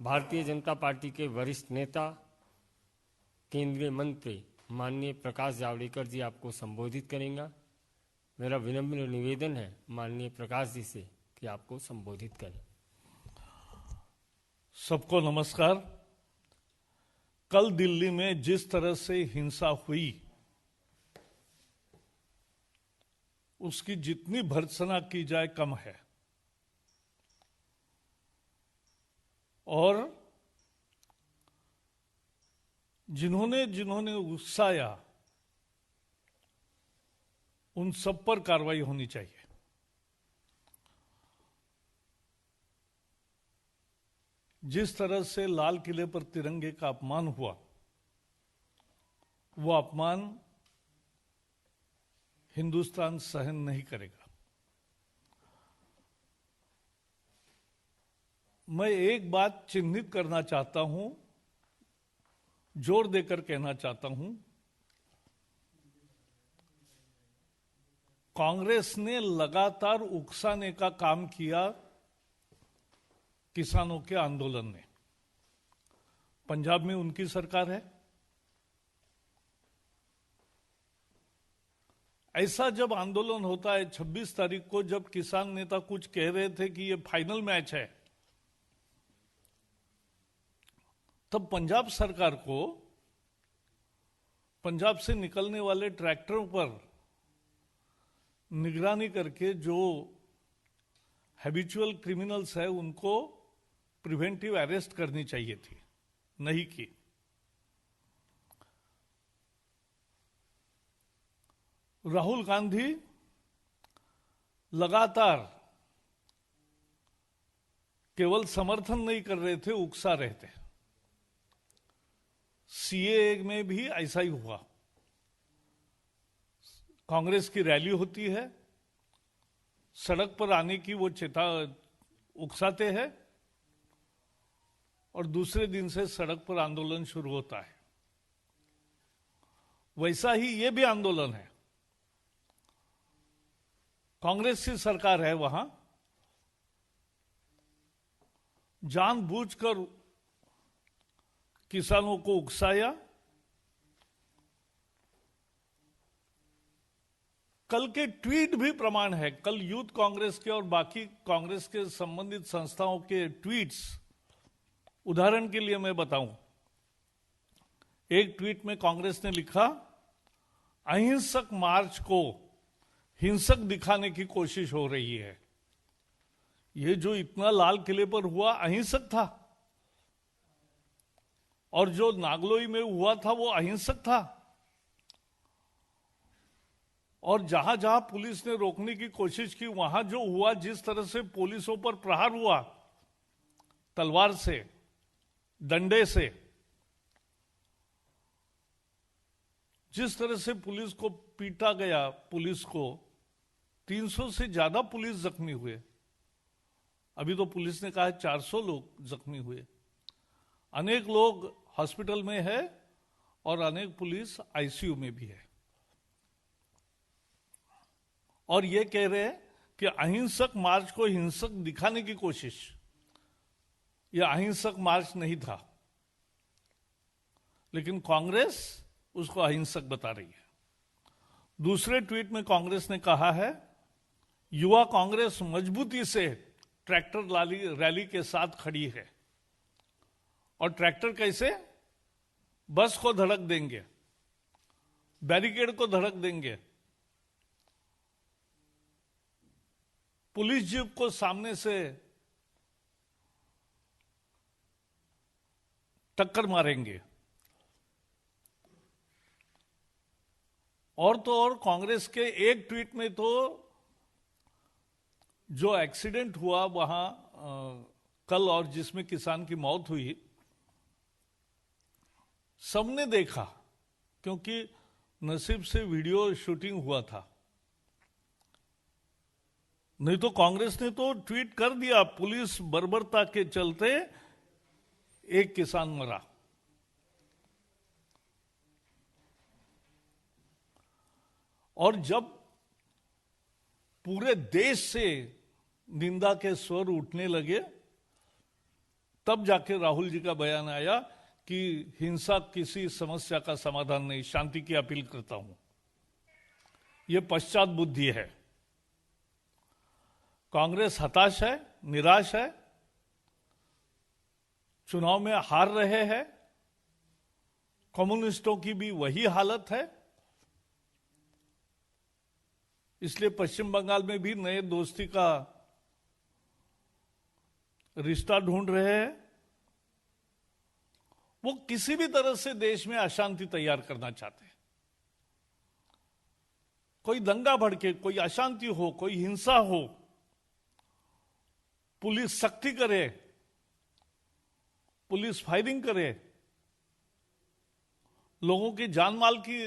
Bharatiya Janata party के वरिष्ठ नेता केंद्रीय मंत्री माननीय प्रकाश जावड़ेकर जी आपको संबोधित करेंगे। मेरा विनम्र निवेदन है माननीय प्रकाश जी से कि आपको संबोधित करें। सबको नमस्कार। कल दिल्ली में जिस तरह से हिंसा हुई उसकी जितनी भर्त्सना की जाए कम है। और जिन्होंने जिन्होंने उकसाया उन सब पर कार्रवाई होनी चाहिए। जिस तरह से लाल किले पर तिरंगे का अपमान हुआ, वो अपमान हिंदुस्तान सहन नहीं करेगा। मैं एक बात चिन्हित करना चाहता हूं, जोर देकर कहना चाहता हूं, कांग्रेस ने लगातार उकसाने का काम किया किसानों के आंदोलन में। पंजाब में उनकी सरकार है। ऐसा जब आंदोलन होता है 26 तारीख को, जब किसान नेता कुछ कह रहे थे कि ये फाइनल मैच है, तब पंजाब सरकार को पंजाब से निकलने वाले ट्रैक्टरों पर निगरानी करके जो हैबिचुअल क्रिमिनल्स है उनको प्रिवेंटिव अरेस्ट करनी चाहिए थी, नहीं की। राहुल गांधी लगातार केवल समर्थन नहीं कर रहे थे, उकसा रहे थे। सीएए में भी ऐसा ही हुआ। कांग्रेस की रैली होती है, सड़क पर आने की वो उकसाते हैं और दूसरे दिन से सड़क पर आंदोलन शुरू होता है। वैसा ही ये भी आंदोलन है। कांग्रेस की सरकार है, वहां जानबूझकर किसानों को उकसाया। कल के ट्वीट भी प्रमाण है। कल यूथ कांग्रेस के और बाकी कांग्रेस के संबंधित संस्थाओं के ट्वीट्स, उदाहरण के लिए मैं बताऊं, एक ट्वीट में कांग्रेस ने लिखा, अहिंसक मार्च को हिंसक दिखाने की कोशिश हो रही है। ये जो इतना लाल किले पर हुआ अहिंसक था, और जो नागलोई में हुआ था वो अहिंसक था। और जहां जहां पुलिस ने रोकने की कोशिश की, वहां जो हुआ, जिस तरह से पुलिसों पर प्रहार हुआ, तलवार से, डंडे से, जिस तरह से पुलिस को पीटा गया, पुलिस को 300 से ज्यादा पुलिस जख्मी हुए। अभी तो पुलिस ने कहा है 400 लोग जख्मी हुए। अनेक लोग हॉस्पिटल में है और अनेक पुलिस आईसीयू में भी है। और ये कह रहे हैं कि अहिंसक मार्च को हिंसक दिखाने की कोशिश। यह अहिंसक मार्च नहीं था, लेकिन कांग्रेस उसको अहिंसक बता रही है। दूसरे ट्वीट में कांग्रेस ने कहा है, युवा कांग्रेस मजबूती से ट्रैक्टर रैली के साथ खड़ी है। और ट्रैक्टर कैसे? बस को धड़क देंगे, बैरिकेड को धड़क देंगे, पुलिस जीप को सामने से टक्कर मारेंगे। और तो और कांग्रेस के एक ट्वीट में तो जो एक्सीडेंट हुआ वहां कल, और जिसमें किसान की मौत हुई, सबने देखा, क्योंकि नसीब से वीडियो शूटिंग हुआ था। नहीं तो कांग्रेस ने तो ट्वीट कर दिया, पुलिस बर्बरता के चलते एक किसान मरा। और जब पूरे देश से निंदा के स्वर उठने लगे, तब जाके राहुल जी का बयान आया कि हिंसा किसी समस्या का समाधान नहीं, शांति की अपील करता हूं। यह पश्चात बुद्धि है। कांग्रेस हताश है, निराश है, चुनाव में हार रहे हैं। कम्युनिस्टों की भी वही हालत है। इसलिए पश्चिम बंगाल में भी नए दोस्ती का रिश्ता ढूंढ रहे हैं। वो किसी भी तरह से देश में अशांति तैयार करना चाहते हैं। कोई दंगा भड़के, कोई अशांति हो, कोई हिंसा हो, पुलिस सख्ती करे, पुलिस फायरिंग करे, लोगों की जान माल की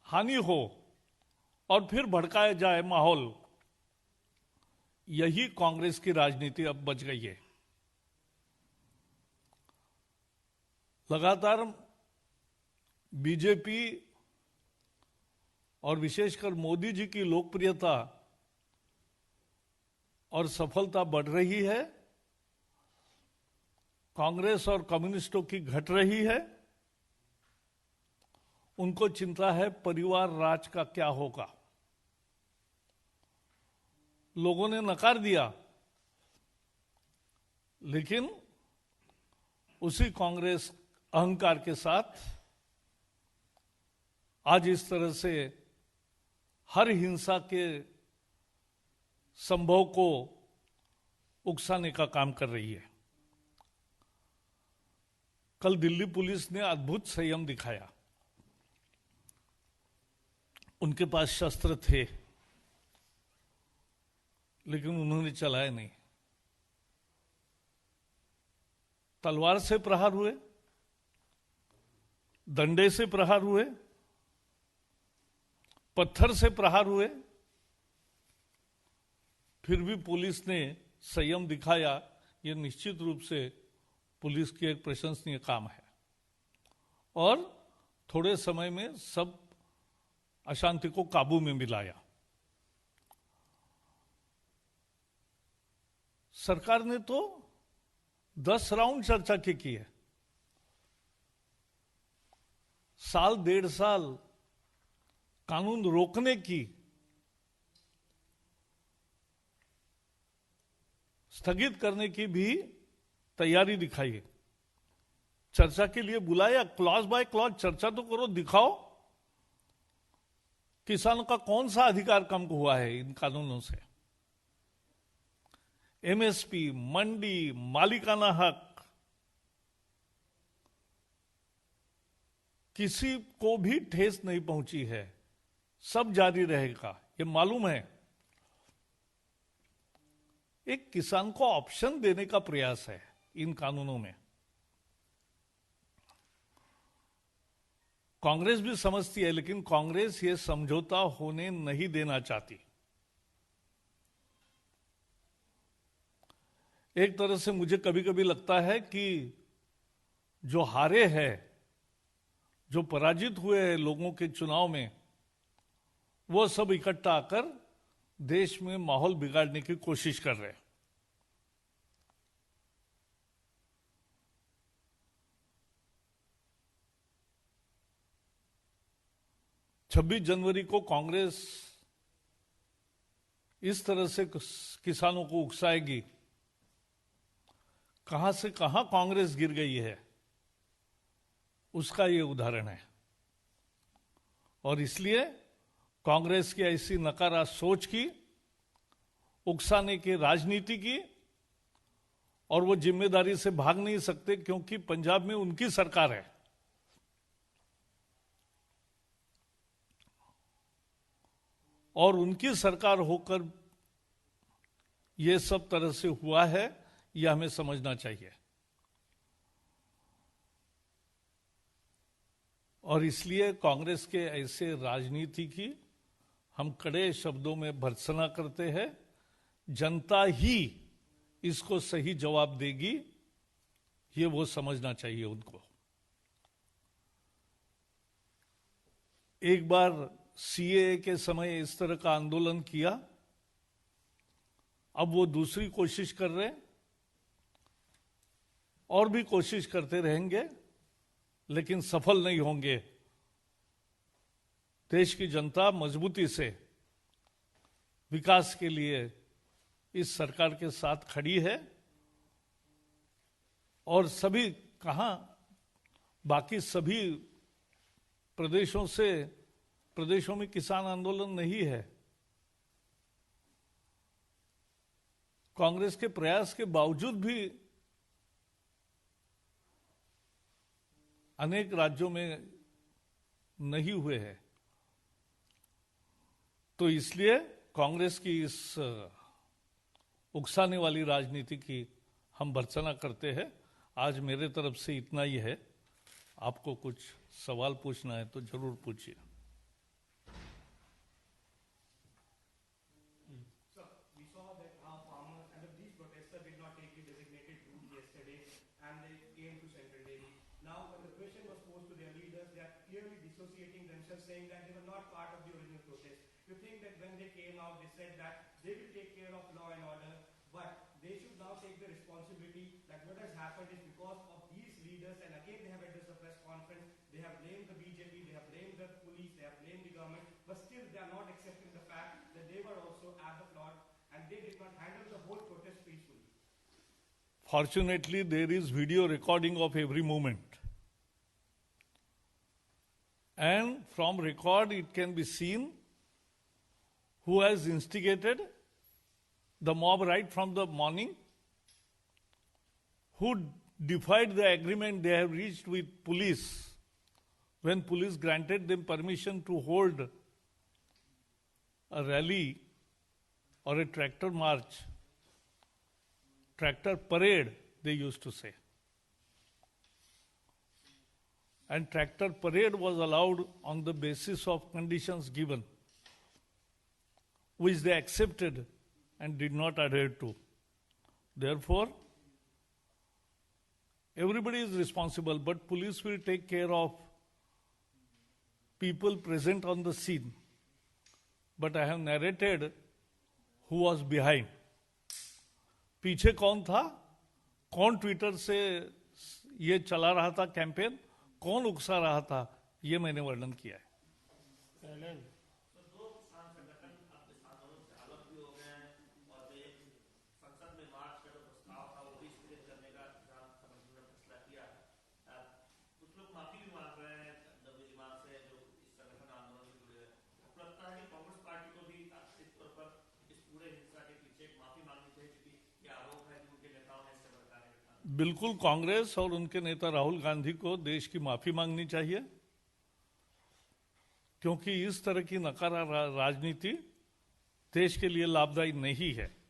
हानि हो और फिर भड़काया जाए माहौल। यही कांग्रेस की राजनीति अब बच गई है। लगातार बीजेपी और विशेषकर मोदी जी की लोकप्रियता और सफलता बढ़ रही है। कांग्रेस और कम्युनिस्टों की घट रही है। उनको चिंता है परिवार राज का क्या होगा। लोगों ने नकार दिया, लेकिन उसी कांग्रेस अहंकार के साथ आज इस तरह से हर हिंसा के संभव को उकसाने का काम कर रही है। कल दिल्ली पुलिस ने अद्भुत संयम दिखाया। उनके पास शस्त्र थे, लेकिन उन्होंने चलाए नहीं। तलवार से प्रहार हुए, डंडे से प्रहार हुए, पत्थर से प्रहार हुए, फिर भी पुलिस ने संयम दिखाया। यह निश्चित रूप से पुलिस की एक प्रशंसनीय काम है और थोड़े समय में सब अशांति को काबू में मिलाया। सरकार ने तो 10 राउंड चर्चा की है। साल 1.5 साल कानून रोकने की, स्थगित करने की भी तैयारी दिखाई है। चर्चा के लिए बुलाया, क्लॉज बाय क्लॉज चर्चा तो करो, दिखाओ किसानों का कौन सा अधिकार कम हुआ है इन कानूनों से। एमएसपी, मंडी, मालिकाना हक, किसी को भी ठेस नहीं पहुंची है। सब जारी रहेगा, ये मालूम है। एक किसान को ऑप्शन देने का प्रयास है इन कानूनों में। कांग्रेस भी समझती है, लेकिन कांग्रेस ये समझौता होने नहीं देना चाहती। एक तरह से मुझे कभी कभी लगता है कि जो हारे हैं, जो पराजित हुए हैं लोगों के चुनाव में, वो सब इकट्ठा आकर देश में माहौल बिगाड़ने की कोशिश कर रहे हैं। छब्बीस जनवरी को कांग्रेस इस तरह से किसानों को उकसाएगी। कहां से कहां कांग्रेस गिर गई है, उसका ये उदाहरण है। और इसलिए कांग्रेस की ऐसी नकारा सोच की, उकसाने की राजनीति की, और वो जिम्मेदारी से भाग नहीं सकते, क्योंकि पंजाब में उनकी सरकार है। और उनकी सरकार होकर यह सब तरह से हुआ है, यह हमें समझना चाहिए। और इसलिए कांग्रेस के ऐसे राजनीति की हम कड़े शब्दों में भर्त्सना करते हैं। जनता ही इसको सही जवाब देगी, ये वो समझना चाहिए उनको। एक बार सीएए के समय इस तरह का आंदोलन किया, अब वो दूसरी कोशिश कर रहे। और भी कोशिश करते रहेंगे, लेकिन सफल नहीं होंगे। देश की जनता मजबूती से विकास के लिए इस सरकार के साथ खड़ी है। और सभी कहां, बाकी सभी प्रदेशों में किसान आंदोलन नहीं है। कांग्रेस के प्रयास के बावजूद भी अनेक राज्यों में नहीं हुए हैं। तो इसलिए कांग्रेस की इस उकसाने वाली राजनीति की हम भर्त्सना करते हैं। आज मेरे तरफ से इतना ही है। आपको कुछ सवाल पूछना है तो जरूर पूछिए। Associating themselves, saying that they were not part of the original protest. You think that when they came out, they said that they will take care of law and order, but they should now take the responsibility that what has happened is because of these leaders, and again they have addressed a press conference, they have blamed the BJP, they have blamed the police, they have blamed the government, but still they are not accepting the fact that they were also at the plot and they did not handle the whole protest peacefully. Fortunately, there is video recording of every movement. And from record, it can be seen who has instigated the mob right from the morning, who defied the agreement they have reached with police when police granted them permission to hold a rally or a tractor march, tractor parade, they used to say. And tractor parade was allowed on the basis of conditions given, which they accepted and did not adhere to. Therefore, everybody is responsible, but police will take care of people present on the scene. But I have narrated who was behind. पीछे कौन था, कौन Twitter से ये चला रहा था campaign, कौन उकसा रहा था, ये मैंने वर्णन किया है। बिल्कुल कांग्रेस और उनके नेता राहुल गांधी को देश की माफी मांगनी चाहिए, क्योंकि इस तरह की नकारा राजनीति देश के लिए लाभदायी नहीं है।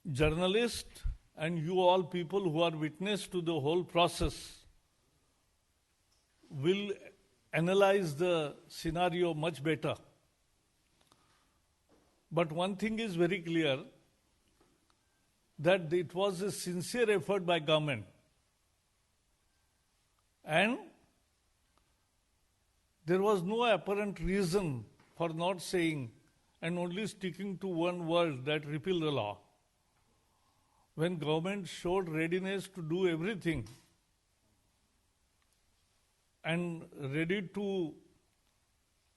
Journalists and you all people who are witness to the whole process will analyze the scenario much better. But one thing is very clear, that it was a sincere effort by government, and there was no apparent reason for not saying and only sticking to one word, that repeal the law. When government showed readiness to do everything and ready to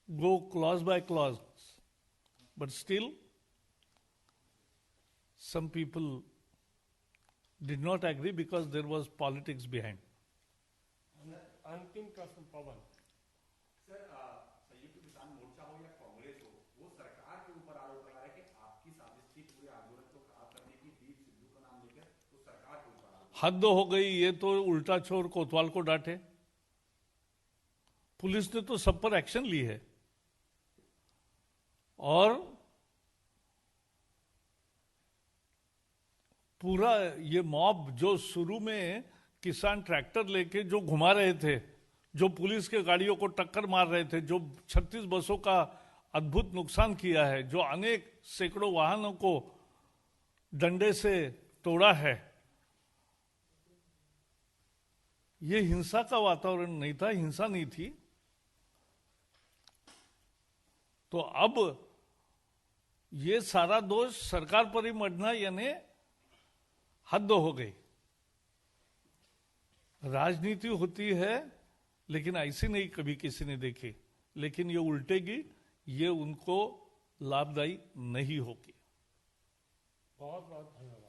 go clause by clause, but still some people did not agree because there was politics behind. अंतिम प्रश्न पवन। Sir, संयुक्त किसान मोर्चा हो या कांग्रेस हो, वो सरकार के ऊपर आरोप लगा रहे हैं कि आपकी साजिश थी पूरे आंदोलन को खराब करने की, दीप सिद्धू का नाम लेकर, तो सरकार के ऊपर आरोप। हद हो गई, ये तो उल्टा चोर कोतवाल को डांटे। पुलिस ने तो सब पर एक्शन ली है, और पूरा ये मॉब जो शुरू में किसान ट्रैक्टर लेके जो घुमा रहे थे, जो पुलिस के गाड़ियों को टक्कर मार रहे थे, जो 36 बसों का अद्भुत नुकसान किया है, जो अनेक सैकड़ों वाहनों को डंडे से तोड़ा है, ये हिंसा का वातावरण नहीं था, हिंसा नहीं थी। तो अब ये सारा दोष सरकार पर ही मढ़ना यानी हद हो गई। राजनीति होती है लेकिन ऐसी नहीं कभी किसी ने देखी, लेकिन ये उल्टेगी, ये उनको लाभदायी नहीं होगी। बहुत बहुत धन्यवाद।